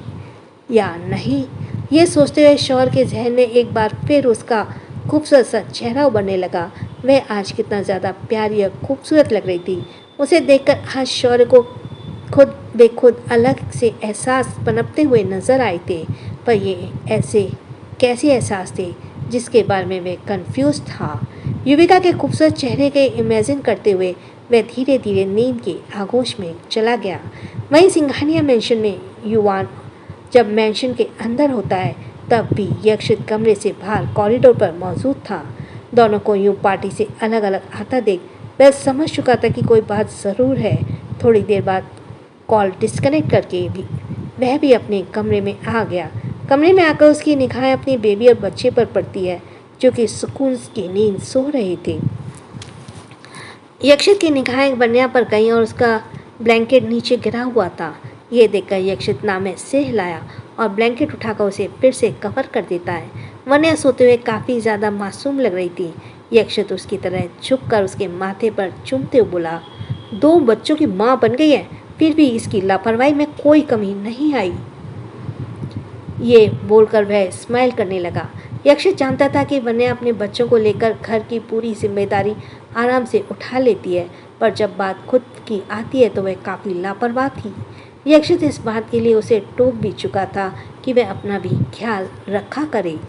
या नहीं। ये सोचते हुए शौर्य के जहन में एक बार फिर उसका खूबसूरत सा चेहरा उभरने लगा। वह आज कितना ज़्यादा प्यारी और खूबसूरत लग रही थी। उसे देखकर आज शौर्य को खुद बेखुद अलग से एहसास पनपते हुए नजर आए थे, पर ये ऐसे कैसे एहसास थे जिसके बारे में वह कंफ्यूज था। युविका के खूबसूरत चेहरे के इमेजिन करते हुए वह धीरे धीरे नींद के आगोश में चला गया। वहीं सिंघानिया मेंशन में युवान जब मेंशन के अंदर होता है तब भी यक्षित कमरे से बाहर कॉरिडोर पर मौजूद था। दोनों को यूं पार्टी से अलग अलग आता देख वह समझ चुका था कि कोई बात ज़रूर है। थोड़ी देर बाद कॉल डिस्कनेक्ट करके भी वह भी अपने कमरे में आ गया। कमरे में आकर उसकी निगाहें अपनी बेबी और बच्चे पर पड़ती है जो कि सुकून की नींद सो रहे थे। यक्षित की निगाहें वन्या पर गईं और उसका ब्लैंकेट नीचे गिरा हुआ था। ये देखकर यक्षित नामे से हिलाया और ब्लैंकेट उठाकर उसे फिर से कवर कर देता है। वन्या सोते हुए काफ़ी ज़्यादा मासूम लग रही थी। यक्षित उसकी तरह झुककर उसके माथे पर चूमते हुए बोला, 2 बच्चों की माँ बन गई है, फिर भी इसकी लापरवाही में कोई कमी नहीं आई। ये बोलकर वह स्माइल करने लगा। यक्षित जानता था कि वन्या अपने बच्चों को लेकर घर की पूरी जिम्मेदारी आराम से उठा लेती है, पर जब बात खुद की आती है तो वह काफ़ी लापरवाह थी। यक्षित इस बात के लिए उसे टोक भी चुका था कि वह अपना भी ख्याल रखा करे।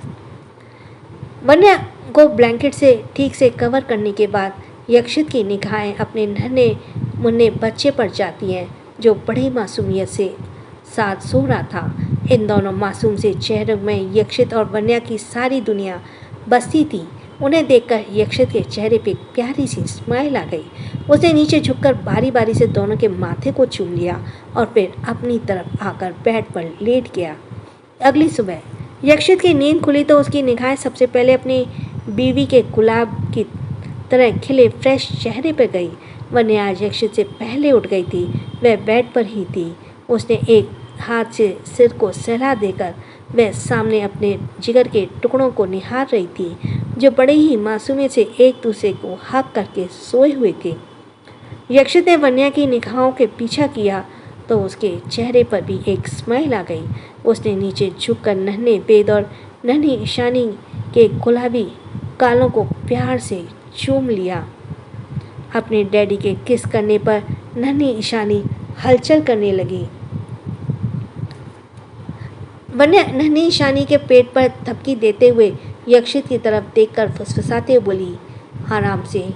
वन्या को ब्लैंकेट से ठीक से कवर करने के बाद यक्षित की निगाहें अपने नन्हे मुन्ने बच्चे पर जाती हैं जो बड़ी मासूमियत से साथ सो रहा था। इन दोनों मासूम से चेहरों में यक्षित और वन्या की सारी दुनिया बसती थी। उन्हें देखकर यक्षित के चेहरे पे प्यारी सी स्माइल आ गई। उसने नीचे झुककर बारी बारी से दोनों के माथे को चूम लिया और फिर अपनी तरफ आकर बेड पर लेट गया। अगली सुबह यक्षित की नींद खुली तो उसकी निगाहें सबसे पहले अपनी बीवी के गुलाब की तरह खिले फ्रेश चेहरे पर गई। वन्या आज यक्षित से पहले उठ गई थी। वह बेड पर ही थी। उसने एक हाथ से सिर को सहला देकर वह सामने अपने जिगर के टुकड़ों को निहार रही थी जो बड़े ही मासूमियत से एक दूसरे को हक करके सोए हुए थे। यक्षित ने वन्या की निगाहों के पीछा किया तो उसके चेहरे पर भी एक स्माइल आ गई। उसने नीचे झुककर नन्हे वेद और नन्ही ईशानी के गुलाबी गालों को प्यार से चूम लिया। अपने डैडी के किस करने पर नन्ही ईशानी हलचल करने लगी। वन्या नन्ही ईशानी के पेट पर थपकी देते हुए यक्षित की तरफ देखकर फुसफुसाते हुए बोली, आराम से।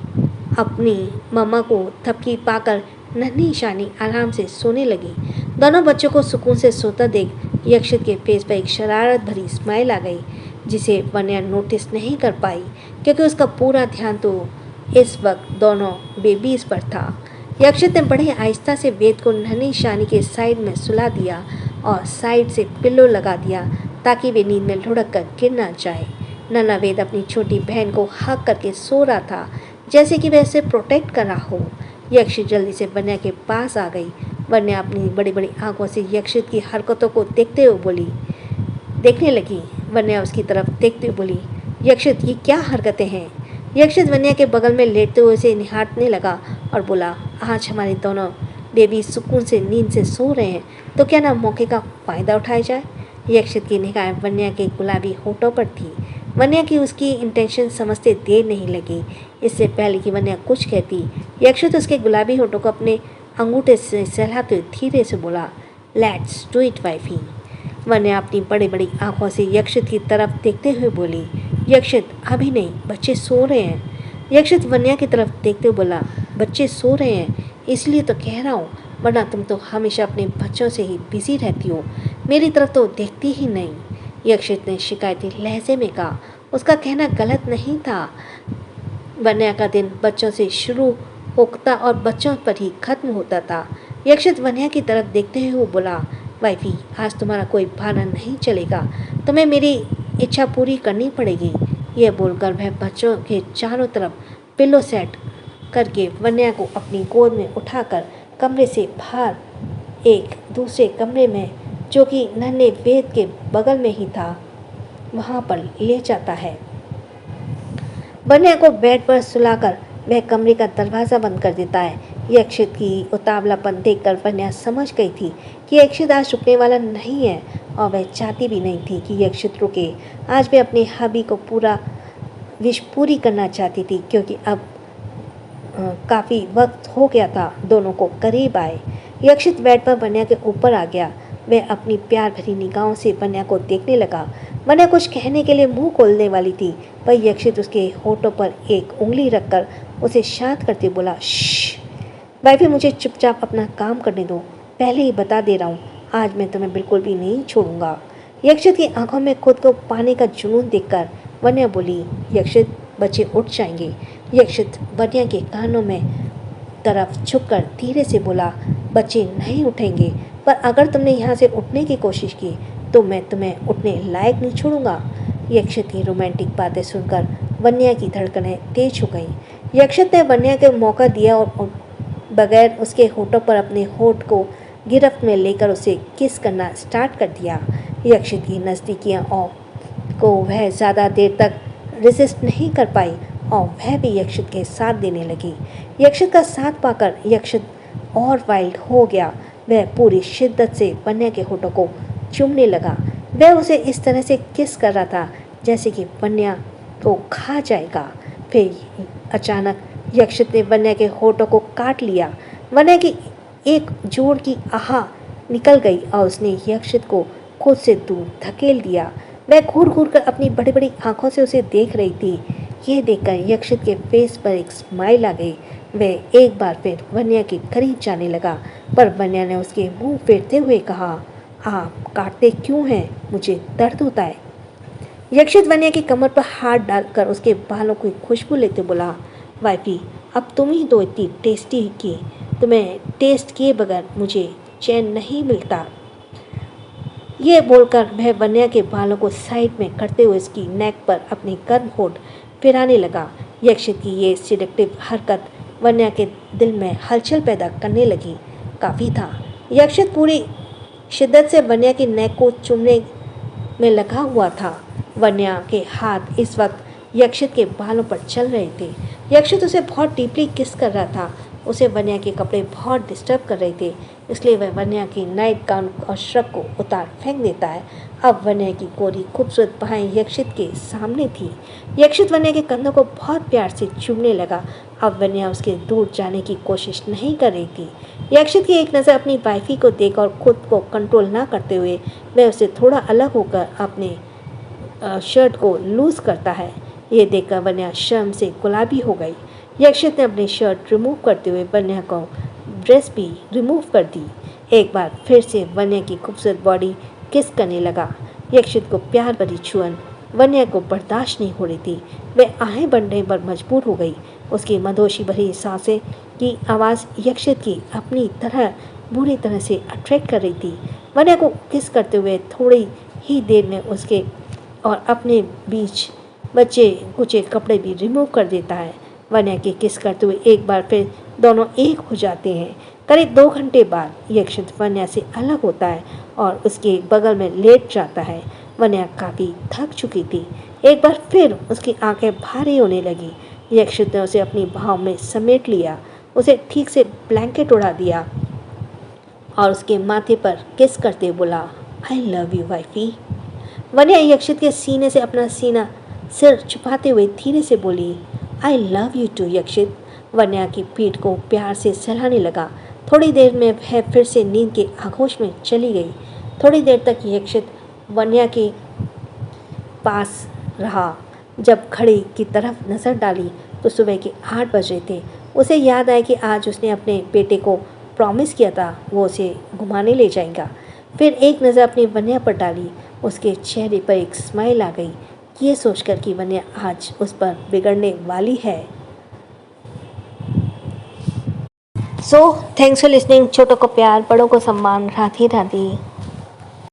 अपनी मम्मा को थपकी पाकर नन्ही ईशानी आराम से सोने लगी। दोनों बच्चों को सुकून से सोता देख यक्षित के फेस पर एक शरारत भरी स्माइल आ गई जिसे वन्या नोटिस नहीं कर पाई क्योंकि उसका पूरा ध्यान तो इस वक्त दोनों बेबीज पर था। यक्षित ने बड़े आहिस्ता से वेद को नन्ही ईशानी के साइड में सुला दिया और साइड से पिल्लो लगा दिया ताकि वे नींद में लुढ़क कर गिर ना जाए। नन्हा वेद अपनी छोटी बहन को हक करके सो रहा था जैसे कि वह उसे प्रोटेक्ट कर रहा हो। यक्षित जल्दी से वन्या के पास आ गई। वन्या अपनी बड़ी बड़ी आंखों से यक्षित की हरकतों को देखने लगी। वन्या उसकी तरफ देखते हुए बोली, यक्षित ये क्या हरकतें हैं। यक्षित वन्या के बगल में लेटते हुए उसे निहारने लगा और बोला, आज हमारे दोनों बेबी सुकून से नींद से सो रहे हैं तो क्या ना मौके का फ़ायदा उठाया जाए। यक्षित की निगाहें वन्या के गुलाबी होठों पर थी। वन्या की उसकी इंटेंशन समझते देर नहीं लगी। इससे पहले कि वन्या कुछ कहती यक्षित उसके गुलाबी होठों को अपने अंगूठे से सहलाते हुए धीरे से बोला, लेट्स डू इट वाइफी। वन्या अपनी बड़ी बड़ी आंखों से यक्षित की तरफ देखते हुए बोली, यक्षित अभी नहीं, बच्चे सो रहे हैं। यक्षित वन्या की तरफ देखते हुए बोला, बच्चे सो रहे हैं इसलिए तो कह रहा हूँ, वरना तुम तो हमेशा अपने बच्चों से ही बिजी रहती हो, मेरी तरफ तो देखती ही नहीं। यक्षित ने शिकायती लहजे में कहा। उसका कहना गलत नहीं था। वन्या का दिन बच्चों से शुरू होता और बच्चों पर ही खत्म होता था। यक्षित वन्या की तरफ देखते हुए बोला, वाइफी आज तुम्हारा कोई बहाना नहीं चलेगा, तुम्हें मेरी इच्छा पूरी करनी पड़ेगी। यह बोलकर वह बच्चों के चारों तरफ पिल्लो सेट करके वन्या को अपनी गोद में उठाकर कमरे से बाहर एक दूसरे कमरे में, जो कि नन्हे वेद के बगल में ही था, वहां पर ले जाता है। वन्या को बेड पर सुलाकर वह कमरे का दरवाज़ा बंद कर देता है। यक्षित की उतावलापन देखकर वन्या समझ गई थी कि यक्षित आज रुकने वाला नहीं है, और वह चाहती भी नहीं थी कि यक्षित रुके। आज वह अपने हबी को विश पूरी करना चाहती थी, क्योंकि अब काफ़ी वक्त हो गया था दोनों को करीब आए। यक्षित बेड पर वन्या के ऊपर आ गया। वह अपनी प्यार भरी निगाहों से वन्या को देखने लगा। वन्या कुछ कहने के लिए मुंह खोलने वाली थी, पर यक्षित उसके होठों पर एक उंगली रखकर उसे शांत करते बोला, श्श वाइफी, मुझे चुपचाप अपना काम करने दो। पहले ही बता दे रहा हूँ, आज मैं तुम्हें बिल्कुल भी नहीं छोड़ूंगा। यक्षित की आंखों में खुद को पाने का जुनून देखकर वन्या बोली, यक्षित, बच्चे उठ जाएंगे। यक्षित वन्या के कानों में तरफ झुककर धीरे से बोला, बच्चे नहीं उठेंगे, पर अगर तुमने यहाँ से उठने की कोशिश की तो मैं तुम्हें उठने लायक नहीं छोड़ूंगा। यक्षित की रोमांटिक बातें सुनकर वन्या की धड़कनें तेज हो गईं। यक्षित ने वन्या को मौका दिया और बगैर उसके होठों पर अपने होठ को गिरफ्त में लेकर उसे किस करना स्टार्ट कर दिया। यक्षित की नज़दीकियाँ और को वह ज़्यादा देर तक रेसिस्ट नहीं कर पाई और वह भी यक्षित के साथ देने लगी। यक्षित का साथ पाकर यक्षित और वाइल्ड हो गया। वह पूरी शिद्दत से वन्या के होठों को चूमने लगा। वह उसे इस तरह से किस कर रहा था जैसे कि वन्या को खा जाएगा। फिर अचानक यक्षित ने वन्या के होठों को काट लिया। वन्या की एक जोर की आह निकल गई और उसने यक्षित को खुद से दूर धकेल दिया। वह घूर घूर कर अपनी बड़ी बड़ी आंखों से उसे देख रही थी। यह देखकर यक्षित के फेस पर एक स्माइल आ गई। वह एक बार फिर वन्या के करीब जाने लगा, पर वन्या ने उसके मुंह फेरते हुए कहा, आप काटते क्यों हैं? मुझे दर्द होता है। यक्षित वन्या की कमर पर हाथ डालकर उसके बालों की खुशबू लेते बोला, वाइफी, अब तुम ही दो इतनी टेस्टी की, तुम्हें टेस्ट किए बगैर मुझे चैन नहीं मिलता। ये बोलकर वह वन्या के बालों को साइड में करते हुए उसकी नेक पर अपनी गर्म होठ फिराने लगा। यक्षित की ये सिडक्टिव हरकत वन्या के दिल में हलचल पैदा करने लगी। काफ़ी था। यक्षित पूरी शिद्दत से वन्या की नेक को चूमने में लगा हुआ था। वन्या के हाथ इस वक्त यक्षित के बालों पर चल रहे थे। यक्षित उसे बहुत डीपली किस कर रहा था। उसे वन्या के कपड़े बहुत डिस्टर्ब कर रहे थे, इसलिए वह वन्या की नाइट गाउन और श्रग को उतार फेंक देता है। अब वन्या की गोरी खूबसूरत बाहें यक्षित के सामने थी। यक्षित वन्या के कंधों को बहुत प्यार से चूमने लगा। अब वन्या उसके दूर जाने की कोशिश नहीं कर रही थी। यक्षित की एक नज़र अपनी वाइफी को देख और खुद को कंट्रोल ना करते हुए वह उससे थोड़ा अलग होकर अपने शर्ट को लूज़ करता है। ये देखकर वन्या शर्म से गुलाबी हो गई। यक्षित ने अपनी शर्ट रिमूव करते हुए वन्या को ड्रेस भी रिमूव कर दी। एक बार फिर से वन्या की खूबसूरत बॉडी किस करने लगा। यक्षित को प्यार भरी छुअन वन्या को बर्दाश्त नहीं हो रही थी। वह आहें बढ़ने पर मजबूर हो गई। उसकी मधोशी भरी सांसें की आवाज़ यक्षित की अपनी तरह बुरी तरह से अट्रैक्ट कर रही थी। वन्या को किस करते हुए थोड़ी ही देर में उसके और अपने बीच बचे कुचे कपड़े भी रिमूव कर देता है। वन्या के किस करते हुए एक बार फिर दोनों एक हो जाते हैं। करीब 2 घंटे बाद यक्षित वन्या से अलग होता है और उसके बगल में लेट जाता है। वन्या काफ़ी थक चुकी थी। एक बार फिर उसकी आंखें भारी होने लगी। यक्षित ने उसे अपनी बाहों में समेट लिया, उसे ठीक से ब्लैंकेट उड़ा दिया और उसके माथे पर किस करते बोला, आई लव यू वाइफी। वन्या यक्षित के सीने से अपना सिर छुपाते हुए धीरे से बोली, आई लव यू टू यक्षित। वन्या की पीठ को प्यार से सहलाने लगा। थोड़ी देर में वह फिर से नींद के आगोश में चली गई। थोड़ी देर तक यक्षित वन्या के पास रहा। जब घड़ी की तरफ नज़र डाली तो सुबह के 8 बज रहे थे। उसे याद आया कि आज उसने अपने बेटे को प्रॉमिस किया था वो उसे घुमाने ले जाएगा। फिर एक नज़र अपनी वन्या पर डाली। उसके चेहरे पर एक स्माइल आ गई, ये सोचकर कि वन्या आज उस पर बिगड़ने वाली है। So thanks for listening. छोटों को प्यार, बड़ों को सम्मान। राधे राधे।